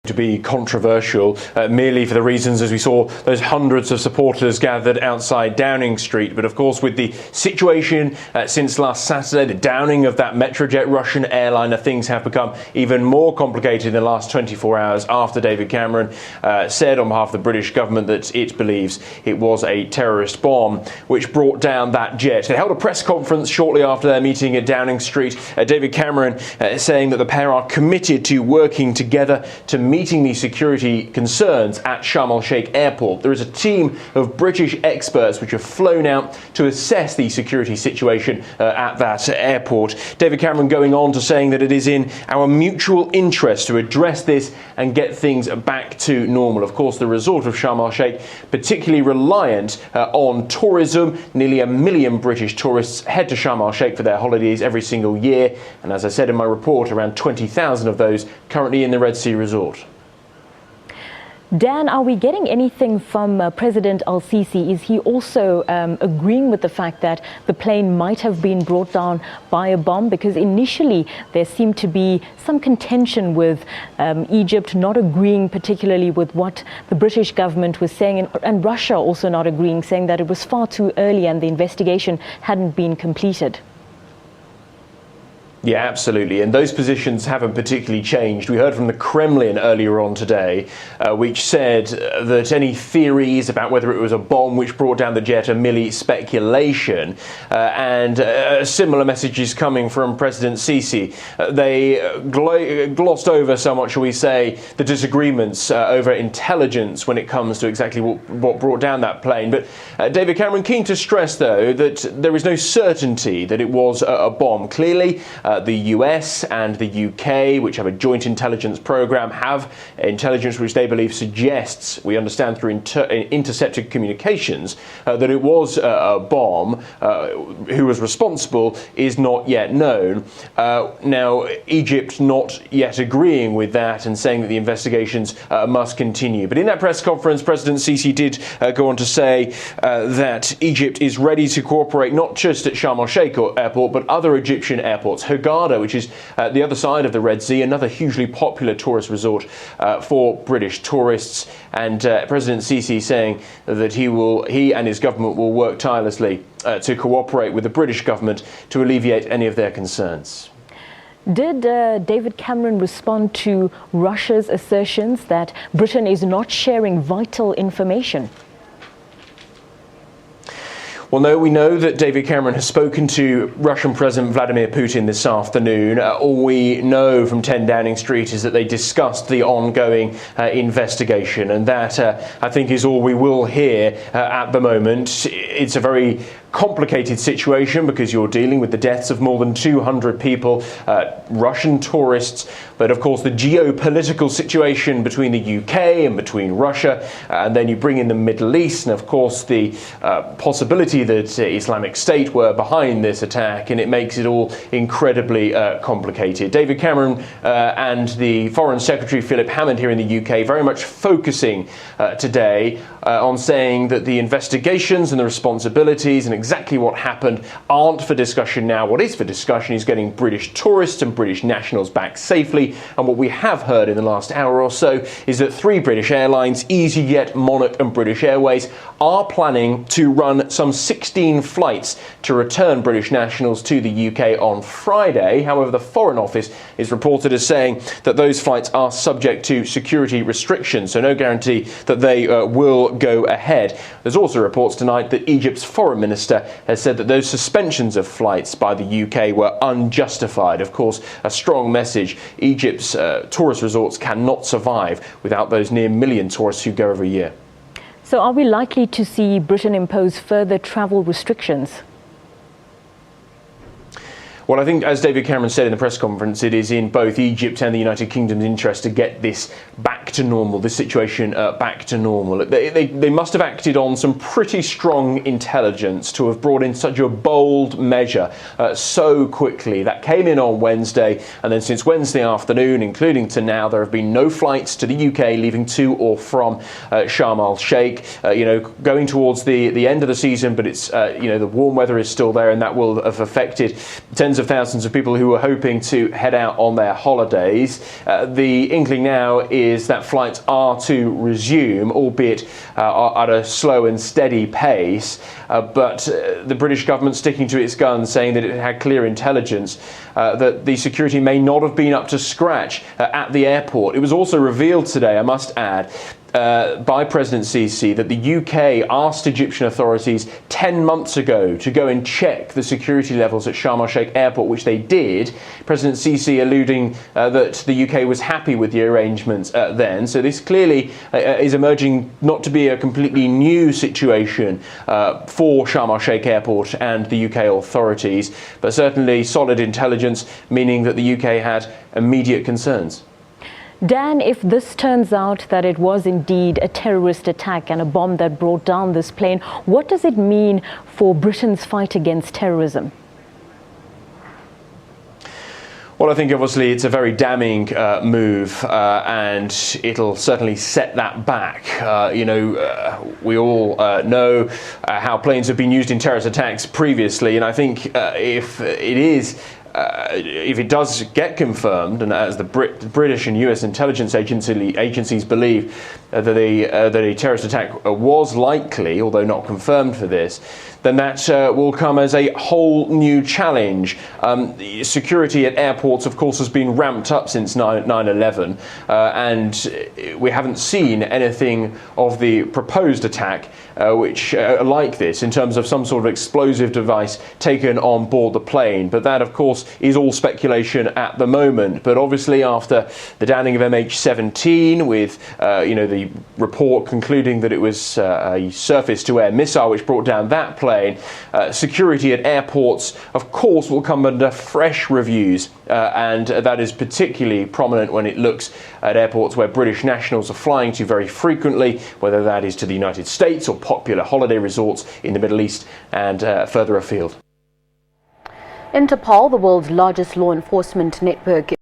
to be controversial merely for the reasons as we saw those hundreds of supporters gathered outside Downing Street. But of course, with the situation since last Saturday, the downing of that Metrojet Russian airliner, things have become even more complicated in the last 24 hours after David Cameron said on behalf of the British government that it believes it was a terrorist bomb which brought down that jet. They held a press conference shortly after their meeting at Downing Street. David Cameron saying that the pair are committed to working together to meeting these security concerns at Sharm el Sheikh airport. There is a team of British experts which have flown out to assess the security situation at that airport. David Cameron going on to saying that it is in our mutual interest to address this and get things back to normal. Of course, the resort of Sharm el Sheikh particularly reliant on tourism. Nearly 1 million British tourists head to Sharm el Sheikh for their holidays every single year, and as I said in my report, around 20,000 of those currently in the Red Sea resort. Dan, are we getting anything from President al-Sisi? Is he also agreeing with the fact that the plane might have been brought down by a bomb? Because initially there seemed to be some contention with Egypt not agreeing particularly with what the British government was saying, and Russia also not agreeing, saying that it was far too early and the investigation hadn't been completed. Yeah, absolutely. And those positions haven't particularly changed. We heard from the Kremlin earlier on today, which said that any theories about whether it was a bomb which brought down the jet are merely speculation. And a similar message is coming from President Sisi. They glossed over somewhat, shall we say, the disagreements over intelligence when it comes to exactly what brought down that plane. But David Cameron keen to stress, though, that there is no certainty that it was a bomb. Clearly, the US and the UK, which have a joint intelligence program, have intelligence which they believe suggests, we understand through intercepted communications, that it was a bomb. Who was responsible is not yet known. Now, Egypt not yet agreeing with that and saying that the investigations must continue. But in that press conference, President Sisi did go on to say that Egypt is ready to cooperate not just at Sharm el Sheikh airport, but other Egyptian airports. Hurghada, which is the other side of the Red Sea, another hugely popular tourist resort for British tourists. And President Sisi saying that he and his government will work tirelessly to cooperate with the British government to alleviate any of their concerns. Did David Cameron respond to Russia's assertions that Britain is not sharing vital information? Well, no, we know that David Cameron has spoken to Russian President Vladimir Putin this afternoon. All we know from 10 Downing Street is that they discussed the ongoing investigation, and that, I think, is all we will hear at the moment. It's a very complicated situation because you're dealing with the deaths of more than 200 people, Russian tourists, but of course the geopolitical situation between the UK and between Russia, and then you bring in the Middle East, and of course the possibility that Islamic State were behind this attack, and it makes it all incredibly complicated. David Cameron and the Foreign Secretary Philip Hammond here in the UK very much focusing today on saying that the investigations and the responsibilities and exactly what happened aren't for discussion now. What is for discussion is getting British tourists and British nationals back safely. And what we have heard in the last hour or so is that 3 British airlines, EasyJet, Monarch and British Airways, are planning to run some 16 flights to return British nationals to the UK on Friday. However, the Foreign Office is reported as saying that those flights are subject to security restrictions, so no guarantee that they will go ahead. There's also reports tonight that Egypt's Foreign Minister has said that those suspensions of flights by the UK were unjustified. Of course, a strong message. Egypt's tourist resorts cannot survive without those near million tourists who go every year. So are we likely to see Britain impose further travel restrictions? Well, I think, as David Cameron said in the press conference, it is in both Egypt and the United Kingdom's interest to get this back to normal, this situation back to normal. They must have acted on some pretty strong intelligence to have brought in such a bold measure so quickly. That came in on Wednesday, and then since Wednesday afternoon, including to now, there have been no flights to the UK leaving to or from Sharm el Sheikh. Going towards the end of the season, but it's the warm weather is still there, and that will have affected tens tens of thousands of people who were hoping to head out on their holidays. The inkling now is that flights are to resume, albeit at a slow and steady pace. But the British government sticking to its guns, saying that it had clear intelligence that the security may not have been up to scratch at the airport. It was also revealed today, I must add, by President Sisi that the UK asked Egyptian authorities 10 months ago to go and check the security levels at Sharm el Sheikh airport, which they did. President Sisi alluding that the UK was happy with the arrangements then. So this clearly is emerging not to be a completely new situation for Sharm el Sheikh airport and the UK authorities, but certainly solid intelligence, meaning that the UK had immediate concerns. Dan, if this turns out that it was indeed a terrorist attack and a bomb that brought down this plane, what does it mean for Britain's fight against terrorism? Well, I think obviously it's a very damning move, and it'll certainly set that back. We all know how planes have been used in terrorist attacks previously, and I think if it does get confirmed, and as the British and US intelligence agencies believe that a terrorist attack was likely, although not confirmed for this, then that will come as a whole new challenge. Security at airports, of course, has been ramped up since 9/11, and we haven't seen anything of the proposed attack which like this, in terms of some sort of explosive device taken on board the plane. But that, of course, is all speculation at the moment. But obviously, after the downing of MH17, with the report concluding that it was a surface-to-air missile which brought down that plane, security at airports, of course, will come under fresh reviews, and that is particularly prominent when it looks at airports where British nationals are flying to very frequently, whether that is to the United States or popular holiday resorts in the Middle East and further afield. Interpol, the world's largest law enforcement network,